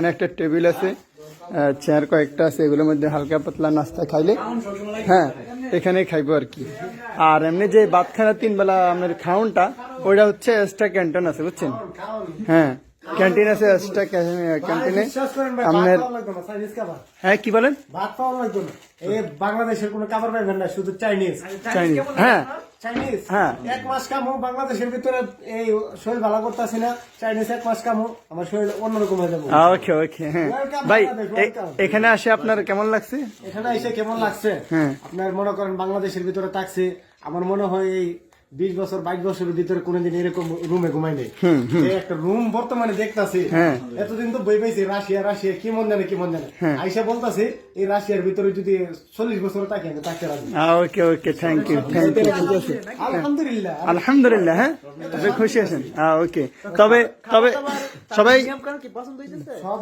এখানে একটা টেবিল আছে, চেয়ার কয়েকটা আছে, এগুলোর মধ্যে হালকা পাতলা নাস্তা খাইলে হ্যাঁ এখানেই খাইবো আর কি। আর এমনি যে ভাতখানা 3 বেলা আপনার খাউনটা ওইটা হচ্ছে এক্সট্রা ক্যান্টিন আছে বুঝছেন, হ্যাঁ ক্যান্টিন আছে এক্সট্রা ক্যান্টিনে আপনার। হ্যাঁ কি বলেন? ভাত পাওয়া লাগতো না, এই বাংলাদেশের কোনো খাবার পাইবেন না, শুধু চাইনিজ। চাইনিজ হ্যাঁ চাইনিজ হ্যাঁ। 1 মাস কামো বাংলাদেশের ভিতরে, এই শরীর ভালো করতেছি না, চাইনিজ 1 মাস কামো আমার শরীর অন্যরকম হয়ে যাবে। ওকে ওকে হ্যাঁ ভাই, এখানে আসে আপনার কেমন লাগছে? এখানে এসে কেমন লাগছে? হ্যাঁ আপনার মনে করেন বাংলাদেশের ভিতরে থাকছে, আমার মনে হয় এই 20 বছর 22 বছরের ভিতরে কোনোদিন এরকম রুমে ঘুমাই নেই। এই একটা রুম বর্তমানে দেখতাছি, এতদিন তো বই পাইছি রাশিয়া রাশিয়া কি মন জানে কি মন জানে, আইসা বলতাছি এই রাশিয়ার ভিতরে যদি 40 বছর থাকি আমি থাকতে রাজি। Okay okay thank you thank you. আলহামদুলিল্লাহ আলহামদুলিল্লাহ হ্যাঁ খুশি আছেন ওকে। তবে তবে সবাই সব